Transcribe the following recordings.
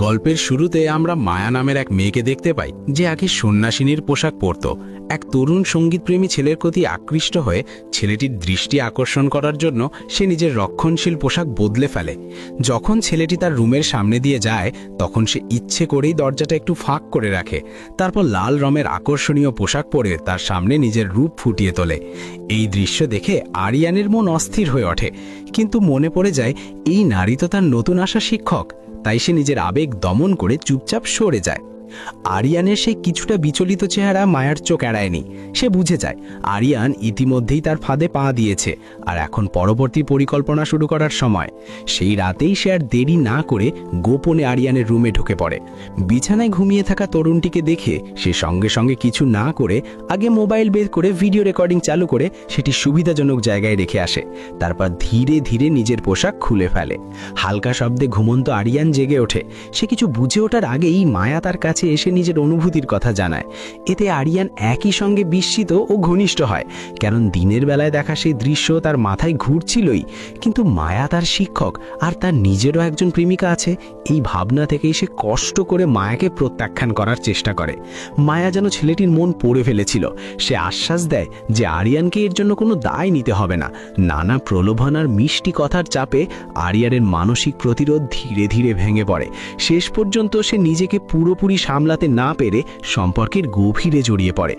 গল্পের শুরুতে আমরা মায়া নামের এক মেয়েকে দেখতে পাই, যে আগে সন্ন্যাসিনীর পোশাক পরত। এক তরুণ সঙ্গীতপ্রেমী ছেলের প্রতি আকৃষ্ট হয়ে ছেলেটির দৃষ্টি আকর্ষণ করার জন্য সে নিজের রক্ষণশীল পোশাক বদলে ফেলে। যখন ছেলেটি তার রুমের সামনে দিয়ে যায়, তখন সে ইচ্ছে করেই দরজাটা একটু ফাঁক করে রাখে। তারপর লাল রঙের আকর্ষণীয় পোশাক পরে তার সামনে নিজের রূপ ফুটিয়ে তোলে। এই দৃশ্য দেখে আরিয়ানের মন অস্থির হয়ে ওঠে, কিন্তু মনে পড়ে যায় এই নারী তো তার নতুন আসা শিক্ষক। তাই সে নিজের আবেগ দমন করে চুপচাপ সরে যায়। আরিয়ানের সেই কিছুটা বিচলিত চেহারা মায়ার চোখ এড়ায়নি। সে বুঝে যায় আরিয়ান ইতিমধ্যেই তার ফাঁদে পা দিয়েছে, আর এখন পরবর্তী পরিকল্পনা শুরু করার সময়। সেই রাতেই সে আর দেরি না করে গোপনে আরিয়ানের রুমে ঢুকে পড়ে। বিছানায় ঘুমিয়ে থাকা তরুণটিকে দেখে সে সঙ্গে সঙ্গে কিছু না করে আগে মোবাইল বের করে ভিডিও রেকর্ডিং চালু করে সেটি সুবিধাজনক জায়গায় রেখে আসে। তারপর ধীরে ধীরে নিজের পোশাক খুলে ফেলে। হালকা শব্দে ঘুমন্ত আরিয়ান জেগে ওঠে। সে কিছু বুঝে ওঠার আগেই মায়া তার কাছে এসে নিজের অনুভূতির কথা জানায়। এতে আরিয়ান একই সঙ্গে বিস্মিত ও ঘনিষ্ঠ হয়, কারণ দিনের বেলায় দেখা সেই দৃশ্য তার মাথায় ঘুরছিলই। কিন্তু মায়া তার শিক্ষক, আর তার নিজেরও একজন প্রেমিকা আছে। এই ভাবনা থেকেই সে কষ্ট করে মায়াকে প্রত্যাখ্যান করার চেষ্টা করে। মায়া যেন ছেলেটির মন পড়ে ফেলেছিল। সে আশ্বাস দেয় যে আরিয়ানকে এর জন্য কোনো দায় নিতে হবে না। নানা প্রলোভন আর মিষ্টি কথার চাপে আরিয়ানের মানসিক প্রতিরোধ ধীরে ধীরে ভেঙে পড়ে। শেষ পর্যন্ত সে নিজেকে পুরোপুরি সামলাতে না পেরে সম্পর্কের গভীরে জড়িয়ে পড়ে।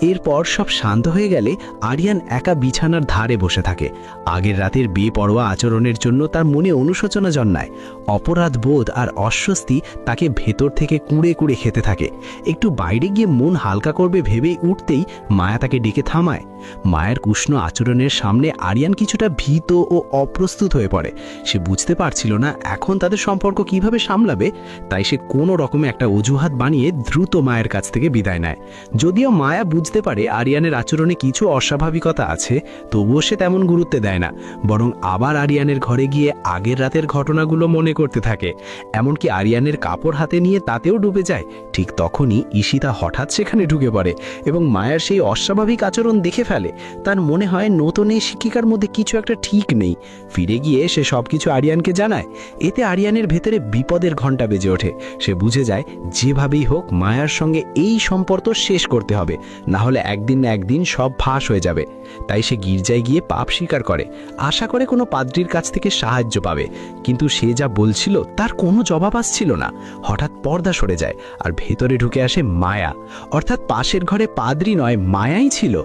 এরপর সব শান্ত হয়ে গেলে আরিয়ান একা বিছানার ধারে বসে থাকে। আগের রাতের বেপরোয়া আচরণের জন্য তার মনে অনুশোচনা জন্মায়। অপরাধ বোধ আর অস্বস্তি তাকে ভেতর থেকে কুঁড়ে কুঁড়ে খেতে থাকে। একটু বাইরে গিয়ে মন হালকা করবে ভেবেই উঠতেই মায়া তাকে ডেকে থামায়। মায়ের উষ্ণ আচরণের সামনে আরিয়ান কিছুটা ভীত ও অপ্রস্তুত হয়ে পড়ে। সে বুঝতে পারছিল না এখন তাদের সম্পর্ক কিভাবে সামলাবে। তাই সে কোনো রকমে একটা অজুহাত বানিয়ে দ্রুত মায়ের কাছ থেকে বিদায় নেয়। যদিও মায়া বুঝতে পারে আরিয়ানের আচরণে কিছু অস্বাভাবিকতা আছে, তবুও সে তেমন গুরুত্ব দেয় না। বরং আবার আরিয়ানের ঘরে গিয়ে আগের রাতের ঘটনাগুলো মনে করতে থাকে। এমনকি আরিয়ানের কাপড় হাতে নিয়ে তাতেও ডুবে যায়। ঠিক তখনই ঈশিতা হঠাৎ সেখানে ঢুকে পড়ে এবং মায়ের সেই অস্বাভাবিক আচরণ দেখে ফেলে। তার মনে হয় নতুন এই শিক্ষিকার মধ্যে কিছু একটা ঠিক নেই। ফিরে গিয়ে সে সবকিছু আরিয়ানকে জানায়। এতে আরিয়ানের ভেতরে বিপদের ঘণ্টা বেজে ওঠে। সে বুঝে যায় যেভাবেই হোক মায়ার সঙ্গে এই সম্পর্ক শেষ করতে হবে, না হলে একদিন না একদিন সব ফাঁস হয়ে যাবে। তাই সে গির্জায় গিয়ে পাপ স্বীকার করে, আশা করে কোনো পাদ্রির কাছ থেকে সাহায্য পাবে। কিন্তু সে যা বলছিল তার কোনো জবাব আসছিল না। হঠাৎ পর্দা সরে যায় আর ভেতরে ঢুকে আসে মায়া। অর্থাৎ পাশের ঘরে পাদ্রি নয়, মায়াই ছিল।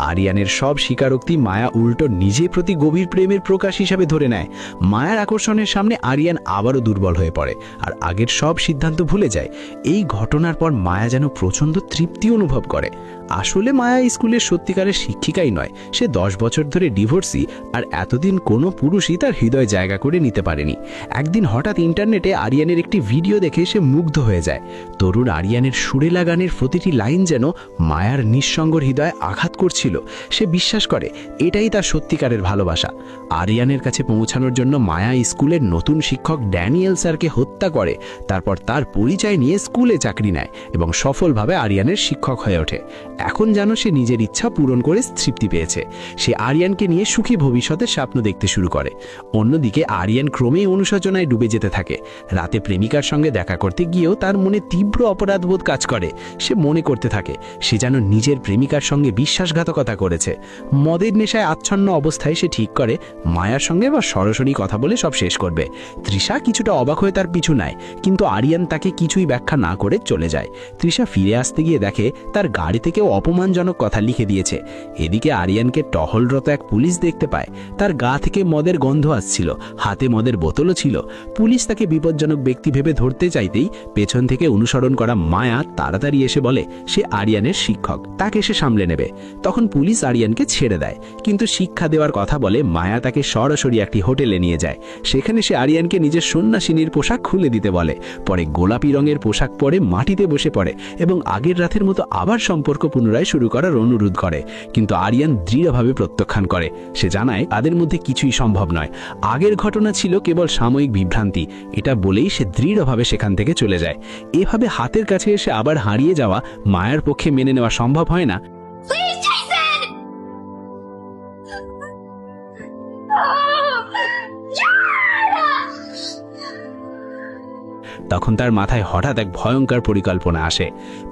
আরিয়ানের সব স্বীকারোক্তি মায়া উল্টো নিজের প্রতি গভীর প্রেমের প্রকাশ হিসাবে ধরে নেয়। মায়ার আকর্ষণের সামনে আরিয়ান আবারও দুর্বল হয়ে পড়ে আর আগের সব সিদ্ধান্ত ভুলে যায়। এই ঘটনার পর মায়া যেন প্রচণ্ড তৃপ্তি অনুভব করে। আসলে মায়া স্কুলের সত্যিকারের শিক্ষিকাই নয়, সে 10 বছর ধরে ডিভোর্সি, আর এতদিন কোনো পুরুষই তার হৃদয় জায়গা করে নিতে পারেনি। একদিন হঠাৎ ইন্টারনেটে আরিয়ানের একটি ভিডিও দেখে সে মুগ্ধ হয়ে যায়। তরুণ আরিয়ানের সুরেলা গানের প্রতিটি লাইন যেন মায়ার নিঃসঙ্গ হৃদয়ে আঘাত করছিল। সে বিশ্বাস করে এটাই তার সত্যিকারের ভালোবাসা। আরিয়ানের কাছে পৌঁছানোর জন্য মায়া স্কুলের নতুন শিক্ষক ড্যানিয়েল স্যারকে হত্যা করে। তারপর তার পরিচয় নিয়ে স্কুলে চাকরি নেয় এবং সফলভাবে আরিয়ানের শিক্ষক হয়ে ওঠে। এখন যেন সে নিজের ইচ্ছা পূরণ করে তৃপ্তি পেয়েছে। সে আরিয়ানকে নিয়ে সুখী ভবিষ্যতের স্বপ্ন দেখতে শুরু করে। অন্যদিকে আরিয়ান ক্রমেই অনুশোচনায় ডুবে যেতে থাকে। রাতে প্রেমিকার সঙ্গে দেখা করতে গিয়েও তার মনে তীব্র অপরাধবোধ কাজ করে। সে মনে করতে থাকে সে যেন নিজের প্রেমিকার সঙ্গে বিশ্বাসঘাতকতা করেছে। মদের নেশায় আচ্ছন্ন অবস্থায় সে ঠিক করে মায়ার সঙ্গে বা সরাসরি কথা বলে সব শেষ করবে। তৃষা কিছুটা অবাক হয়ে তার পিছু নেয়, কিন্তু আরিয়ান তাকে কিছুই ব্যাখ্যা না করে চলে যায়। তৃষা ফিরে আসতে গিয়ে দেখে তার গাড়ি থেকেও অপমানজনক কথা লিখে দিয়েছে। এদিকে আরিয়ানকে টহলরত এক পুলিশ দেখতে পায়। তার গা থেকে মদের গন্ধ আসছিল, হাতে মদের বোতলও ছিল। পুলিশ তাকে বিপজ্জনক ব্যক্তি ভেবে ধরতে চাইতেই পেছন থেকে অনুসরণ করা মায়া তাড়াতাড়ি এসে বলে সে আরিয়ানের শিক্ষক, তাকে সে সামলে নেবে। তখন পুলিশ আরিয়ানকে ছেড়ে দেয়, কিন্তু শিক্ষা দেওয়ার কথা বলে মায়া তাকে সরাসরি একটি হোটেলে নিয়ে যায়। সেখানে সে আরিয়ানকে নিজের সন্ন্যাসিনীর পোশাক খুলে দিতে বলে। পরে গোলাপি রঙের পোশাক পরে মাটিতে বসে পড়ে এবং আগের রাতের মতো আবার সম্পর্ক পুনরায় শুরু করার অনুরোধ করে। কিন্তু আরিয়ান দৃঢ়ভাবে প্রত্যাখ্যান করে। সে জানায় তাদের মধ্যে কিছুই সম্ভব নয়, আগের ঘটনা ছিল কেবল সাময়িক বিভ্রান্তি। এটা বলেই সে দৃঢ়ভাবে সেখান থেকে চলে যায়। এভাবে হাতের কাছে এসে আবার হারিয়ে যাওয়া মায়ের পক্ষে মেনে নেওয়া সম্ভব হয় না। তখন তার মাথায় হঠাৎ এক ভয়ঙ্কর পরিকল্পনা আসে।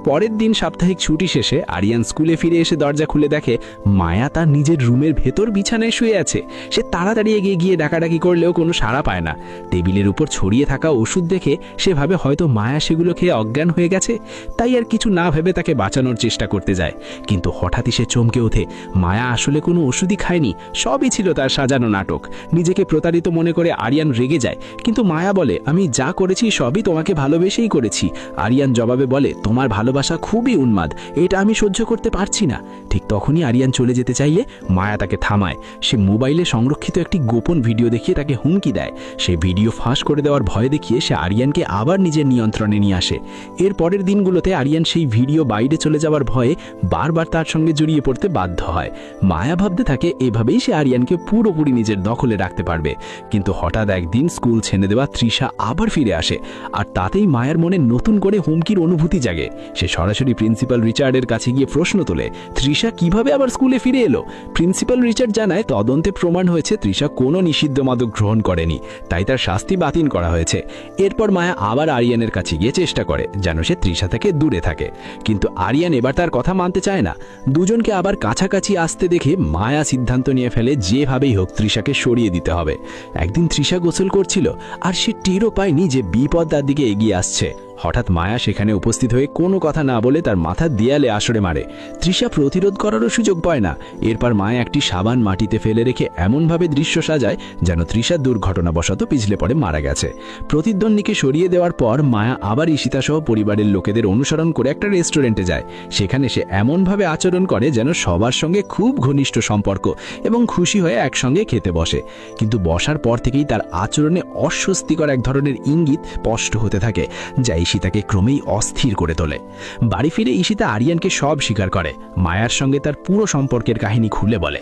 পরের দিন সাপ্তাহিক ছুটি শেষে আরিয়ান স্কুলে ফিরে এসে দরজা খুলে দেখে মায়া তার নিজের রুমের ভেতর বিছানায় শুয়ে আছে। সে তাড়াতাড়ি এগিয়ে গিয়ে ডাকাডাকি করলেও কোনো সাড়া পায় না। টেবিলের উপর ছড়িয়ে থাকা ওষুধ দেখে সে ভাবে হয়তো মায়া সেগুলো খেয়ে অজ্ঞান হয়ে গেছে, তাই আর কিছু না ভেবে তাকে বাঁচানোর চেষ্টা করতে যায়। কিন্তু হঠাৎই সে চমকে ওঠে, মায়া আসলে কোনো ওষুধই খায়নি, সবই ছিল তার সাজানো নাটক। নিজেকে প্রতারিত মনে করে আরিয়ান রেগে যায়, কিন্তু মায়া বলে, আমি যা করেছি সবই তোমাকে ভালোবেসেই করেছি। আরিয়ান জবাবে বলে, তোমার ভালোবাসা খুবই উন্মাদ, এটা আমি সহ্য করতে পারছি না। ঠিক তখনই আরিয়ান চলে যেতে চাইলে মায়া তাকে থামায়। সে মোবাইলে সংরক্ষিত একটি গোপন ভিডিও দেখিয়ে তাকে হুমকি দেয়। সেই ভিডিও ফাঁস করে দেওয়ার ভয় দেখিয়ে সে আরিয়ানকে আবার নিজের নিয়ন্ত্রণে নিয়ে আসে। এর পরের দিনগুলোতে আরিয়ান সেই ভিডিও বাইরে চলে যাওয়ার ভয়ে বারবার তার সঙ্গে জড়িয়ে পড়তে বাধ্য হয়। মায়া ভাবতে থাকে এভাবেই সে আরিয়ানকে পুরোপুরি নিজের দখলে রাখতে পারবে। কিন্তু হঠাৎ একদিন স্কুল ছেড়ে দেওয়া তৃষা আবার ফিরে আসে, আর তাতেই মায়ের মনে নতুন করে হুমকির অনুভূতি জাগে। সে সরাসরি প্রিন্সিপাল রিচার্ডের কাছে গিয়ে প্রশ্ন তোলে, তৃষা কিভাবে আবার স্কুলে ফিরে এলো? প্রিন্সিপাল রিচার্ড জানায়, তদন্তে প্রমাণ হয়েছে তৃষা কোনো নিষিদ্ধ মাদক গ্রহণ করেনি, তাই তার শাস্তি বাতিল করা হয়েছে। এরপর মায়া আবার আরিয়ানের কাছে গিয়ে চেষ্টা করে যেন সে তৃষা থেকে দূরে থাকে, কিন্তু আরিয়ান এবার তার কথা মানতে চায় না। দুজনকে আবার কাছাকাছি আসতে দেখে মায়া সিদ্ধান্ত নিয়ে ফেলে যেভাবেই হোক তৃষাকে সরিয়ে দিতে হবে। একদিন তৃষা গোসল করছিল, আর সে টেরও পায়নি যে বিপদ তার দিকে এগিয়ে আসছে। হঠাৎ মায়া সেখানে উপস্থিত হয়ে কোনো কথা না বলে তার মাথার দেয়ালে আছড়ে মারে। তৃষা প্রতিরোধ করারও সুযোগ পায় না। এরপর মায়া একটি সাবান মাটিতে ফেলে রেখে এমনভাবে দৃশ্য সাজায় যেন তৃষা দুর্ঘটনাবশত পিছলে পড়ে মারা গেছে। প্রতিদ্বন্দ্বীকে সরিয়ে দেওয়ার পর মায়া আবার ঈশিতা সহ পরিবারের লোকেদের অনুসরণ করে একটা রেস্টুরেন্টে যায়। সেখানে সে এমনভাবে আচরণ করে যেন সবার সঙ্গে খুব ঘনিষ্ঠ সম্পর্ক, এবং খুশি হয়ে একসঙ্গে খেতে বসে। কিন্তু বসার পর থেকেই তার আচরণে অস্বস্তিকর এক ধরনের ইঙ্গিত স্পষ্ট হতে থাকে, যা ঈশিতাকে ক্রমেই অস্থির করে তোলে। বাড়ি ফিরে ঈশিতা আরিয়ানকে সব স্বীকার করে, মায়ার সঙ্গে তার পুরো সম্পর্কের কাহিনী খুলে বলে।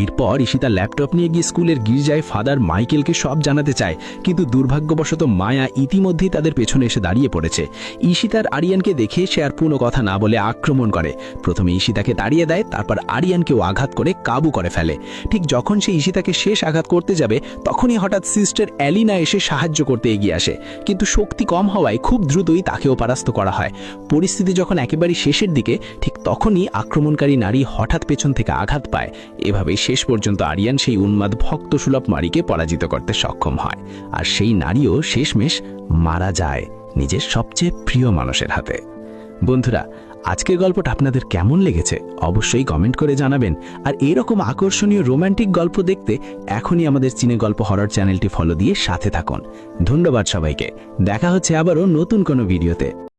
এরপর ঈশিতা ল্যাপটপ নিয়ে গিয়ে স্কুলের গির্জায় ফাদার মাইকেলকে সব জানাতে চায়, কিন্তু দুর্ভাগ্যবশত মায়া ইতিমধ্যেই তাদের পেছনে এসে দাঁড়িয়ে পড়েছে। ঈশিতার আরিয়ানকে দেখে সে আর কোনো কথা না বলে আক্রমণ করে। প্রথমে ঈশিতাকে তাড়িয়ে দেয়, তারপর আরিয়ানকেও আঘাত করে কাবু করে ফেলে। ঠিক যখন সে ঈশিতাকে শেষ আঘাত করতে যাবে, তখনই হঠাৎ সিস্টার অ্যালিনা এসে সাহায্য করতে এগিয়ে আসে, কিন্তু শক্তি কম হওয়ায় খুব দ্রুতই তাকেও পরাস্ত করা হয়। পরিস্থিতি যখন একেবারে শেষের দিকে, ঠিক তখনই আক্রমণকারী নারী হঠাৎ পেছন থেকে আঘাত পায়। এভাবেই শেষ পর্যন্ত আরিয়ান সেই উন্মাদ ভক্তসুলভ নারীকে পরাজিত করতে সক্ষম হয়, আর সেই নারীও শেষমেশ মারা যায় নিজের সবচেয়ে প্রিয় মানুষের হাতে। বন্ধুরা, আজকের গল্পটা আপনাদের কেমন লেগেছে অবশ্যই কমেন্ট করে জানাবেন। আর এরকম আকর্ষণীয় রোমান্টিক গল্প দেখতে এখনই আমাদের সিনে গল্প হরর চ্যানেলটি ফলো দিয়ে সাথে থাকুন। ধন্যবাদ সবাইকে। দেখা হচ্ছে আবারও নতুন কোনো ভিডিওতে।